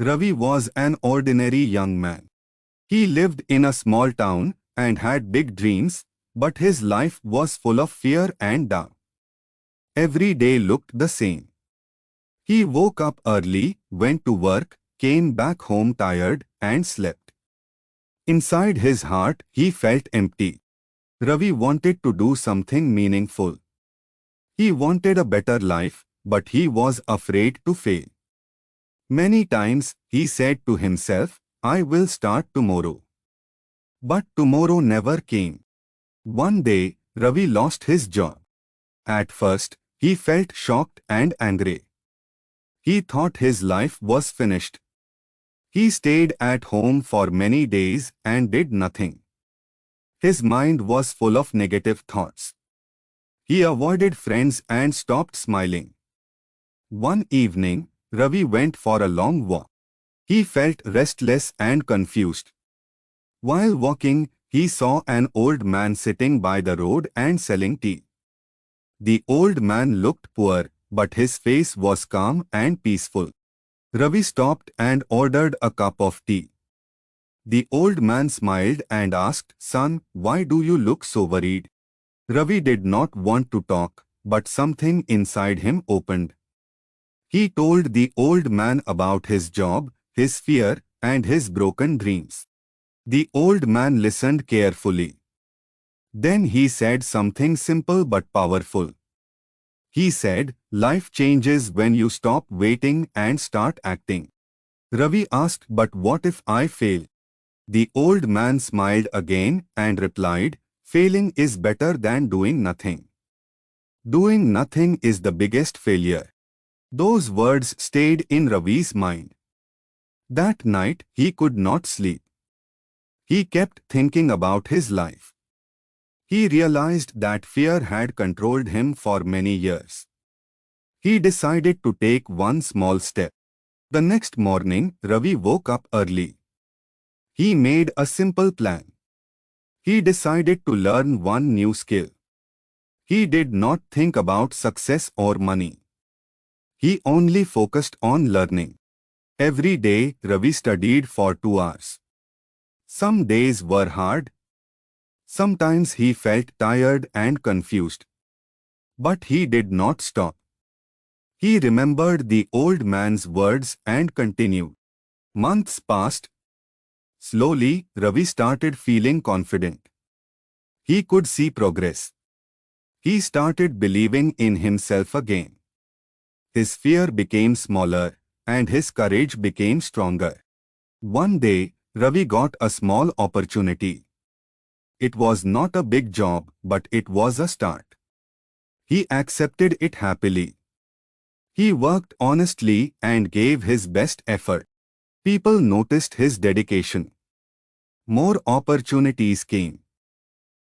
Ravi was an ordinary young man. He lived in a small town and had big dreams, but his life was full of fear and doubt. Every day looked the same. He woke up early, went to work, came back home tired, and slept. Inside his heart, he felt empty. Ravi wanted to do something meaningful. He wanted a better life, but he was afraid to fail. Many times, he said to himself, I will start tomorrow. But tomorrow never came. One day, Ravi lost his job. At first, he felt shocked and angry. He thought his life was finished. He stayed at home for many days and did nothing. His mind was full of negative thoughts. He avoided friends and stopped smiling. One evening, Ravi went for a long walk. He felt restless and confused. While walking, he saw an old man sitting by the road and selling tea. The old man looked poor, but his face was calm and peaceful. Ravi stopped and ordered a cup of tea. The old man smiled and asked, Son, why do you look so worried? Ravi did not want to talk, but something inside him opened. He told the old man about his job, his fear, and his broken dreams. The old man listened carefully. Then he said something simple but powerful. He said, life changes when you stop waiting and start acting. Ravi asked, but what if I fail? The old man smiled again and replied, failing is better than doing nothing. Doing nothing is the biggest failure. Those words stayed in Ravi's mind. That night, he could not sleep. He kept thinking about his life. He realized that fear had controlled him for many years. He decided to take one small step. The next morning, Ravi woke up early. He made a simple plan. He decided to learn one new skill. He did not think about success or money. He only focused on learning. Every day, Ravi studied for 2 hours. Some days were hard. Sometimes he felt tired and confused. But he did not stop. He remembered the old man's words and continued. Months passed. Slowly, Ravi started feeling confident. He could see progress. He started believing in himself again. His fear became smaller, and his courage became stronger. One day, Ravi got a small opportunity. It was not a big job, but it was a start. He accepted it happily. He worked honestly and gave his best effort. People noticed his dedication. More opportunities came.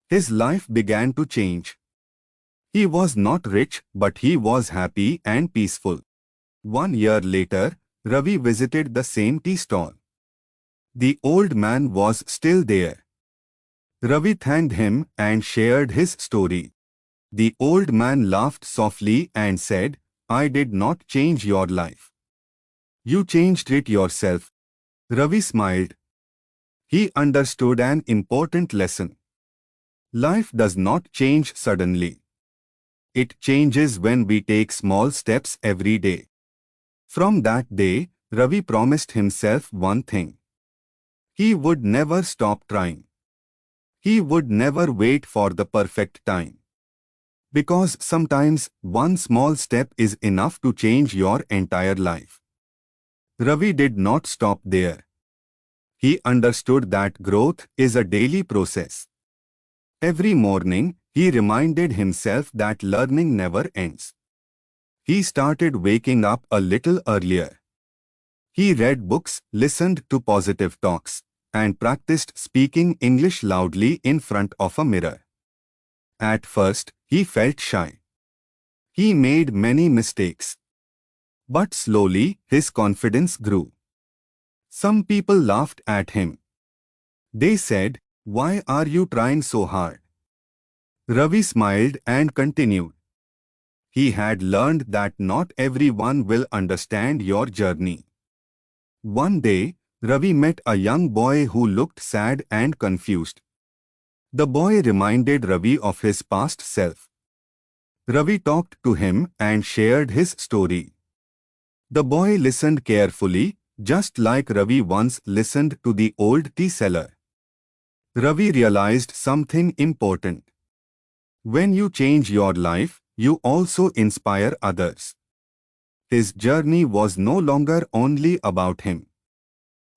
His life began to change. He was not rich, but he was happy and peaceful. 1 year later, Ravi visited the same tea stall. The old man was still there. Ravi thanked him and shared his story. The old man laughed softly and said, I did not change your life. You changed it yourself. Ravi smiled. He understood an important lesson. Life does not change suddenly. It changes when we take small steps every day. From that day, Ravi promised himself one thing. He would never stop trying. He would never wait for the perfect time. Because sometimes one small step is enough to change your entire life. Ravi did not stop there. He understood that growth is a daily process. Every morning, he reminded himself that learning never ends. He started waking up a little earlier. He read books, listened to positive talks, and practiced speaking English loudly in front of a mirror. At first, he felt shy. He made many mistakes. But slowly, his confidence grew. Some people laughed at him. They said, "Why are you trying so hard?" Ravi smiled and continued. He had learned that not everyone will understand your journey. One day, Ravi met a young boy who looked sad and confused. The boy reminded Ravi of his past self. Ravi talked to him and shared his story. The boy listened carefully, just like Ravi once listened to the old tea seller. Ravi realized something important. When you change your life, you also inspire others. His journey was no longer only about him.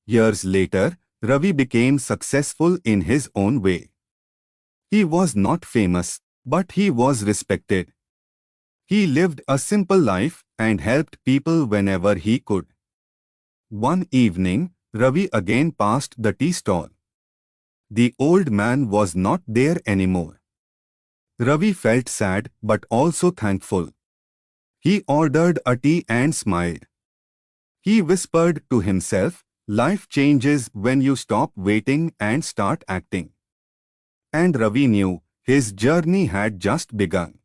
Years later, Ravi became successful in his own way. He was not famous, but he was respected. He lived a simple life and helped people whenever he could. One evening, Ravi again passed the tea stall. The old man was not there anymore. Ravi felt sad but also thankful. He ordered a tea and smiled. He whispered to himself, "Life changes when you stop waiting and start acting." And Ravi knew his journey had just begun.